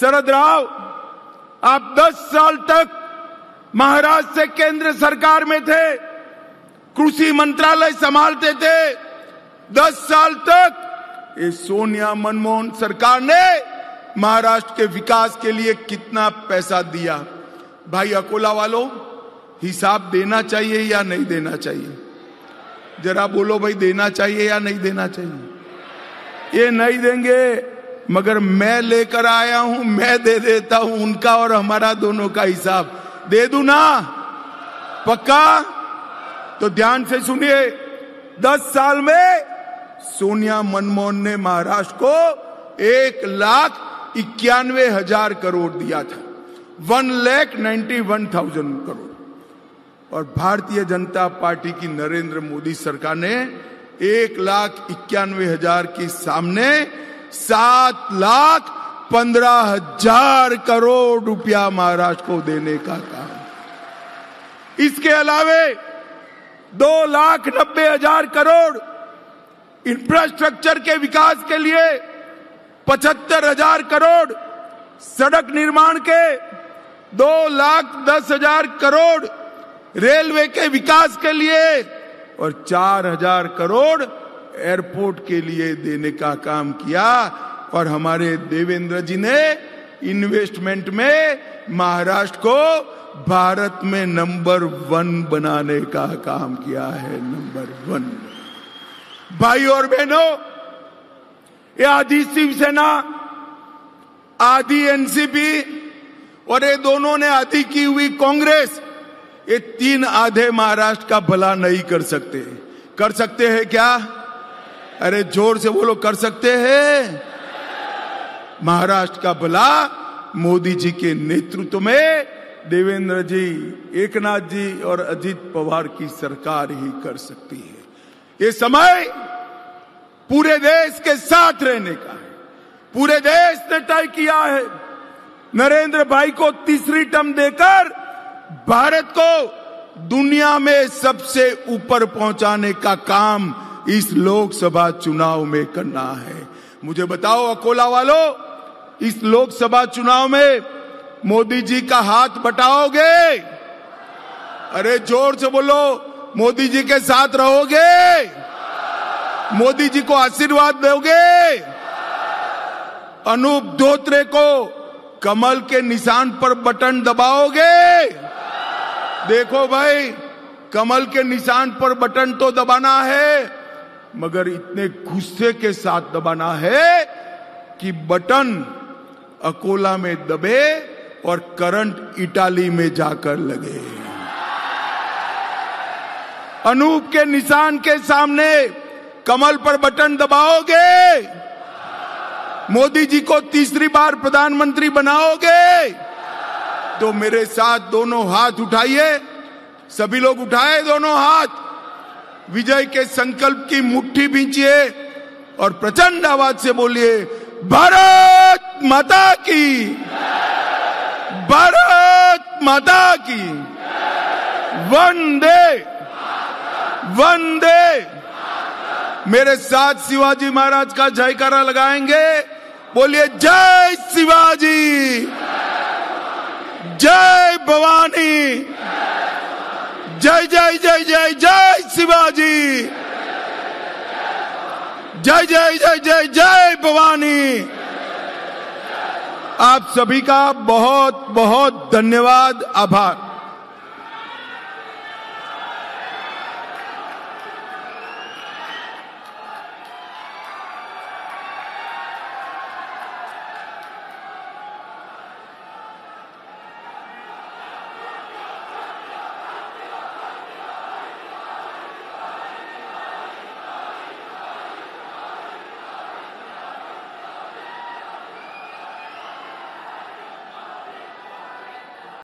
शरद राव, आप 10 साल तक महाराष्ट्र से केंद्र सरकार में थे, कृषि मंत्रालय संभालते थे। 10 साल तक ये सोनिया मनमोहन सरकार ने महाराष्ट्र के विकास के लिए कितना पैसा दिया? भाई अकोला वालों, हिसाब देना चाहिए या नहीं देना चाहिए? जरा बोलो भाई, देना चाहिए या नहीं देना चाहिए? ये नहीं देंगे, मगर मैं लेकर आया हूं, मैं दे देता हूं। उनका और हमारा दोनों का हिसाब दे दूं ना? पक्का? तो ध्यान से सुनिए। 10 साल में सोनिया मनमोहन ने महाराष्ट्र को 1,91,000 करोड़ दिया था, 1,91,000 करोड़। और भारतीय जनता पार्टी की नरेंद्र मोदी सरकार ने 1,91,000 के सामने 7,15,000 करोड़ रुपया महाराष्ट्र को देने का काम। इसके अलावे 2,90,000 करोड़ इंफ्रास्ट्रक्चर के विकास के लिए, 75,000 करोड़ सड़क निर्माण के, 2,10,000 करोड़ रेलवे के विकास के लिए और 4,000 करोड़ एयरपोर्ट के लिए देने का काम किया। और हमारे देवेंद्र जी ने इन्वेस्टमेंट में महाराष्ट्र को भारत में नंबर 1 बनाने का काम किया है, नंबर 1। भाई और बहनों, ये आधी शिवसेना, आधी एनसीपी और ये दोनों ने आधी की हुई कांग्रेस, ये 3 आधे महाराष्ट्र का भला नहीं कर सकते। कर सकते हैं क्या? अरे जोर से बोलो, कर सकते हैं? महाराष्ट्र का भला मोदी जी के नेतृत्व में देवेंद्र जी, एकनाथ जी और अजित पवार की सरकार ही कर सकती है। ये समय पूरे देश के साथ रहने का है। पूरे देश ने तय किया है नरेंद्र भाई को तीसरी टर्म देकर भारत को दुनिया में सबसे ऊपर पहुंचाने का काम इस लोकसभा चुनाव में करना है। मुझे बताओ अकोला वालों, इस लोकसभा चुनाव में मोदी जी का हाथ बटाओगे? अरे जोर से बोलो, मोदी जी के साथ रहोगे? मोदी जी को आशीर्वाद दोगे? अनूप धोत्रे को कमल के निशान पर बटन दबाओगे? देखो भाई, कमल के निशान पर बटन तो दबाना है, मगर इतने गुस्से के साथ दबाना है कि बटन अकोला में दबे और करंट इटाली में जाकर लगे। अनूप के निशान के सामने कमल पर बटन दबाओगे? मोदी जी को तीसरी बार प्रधानमंत्री बनाओगे? तो मेरे साथ दोनों हाथ उठाइए, सभी लोग उठाए दोनों हाथ, विजय के संकल्प की मुट्ठी भींचिए और प्रचंड आवाज से बोलिए, भारत माता की, भारत माता की, वंदे वंदे। मेरे साथ शिवाजी महाराज का जयकारा लगाएंगे, बोलिए जय शिवाजी, जय भवानी, जय जय जय जय जय शिवाजी, जय जय जय जय जय भवानी। आप सभी का बहुत बहुत धन्यवाद, आभार।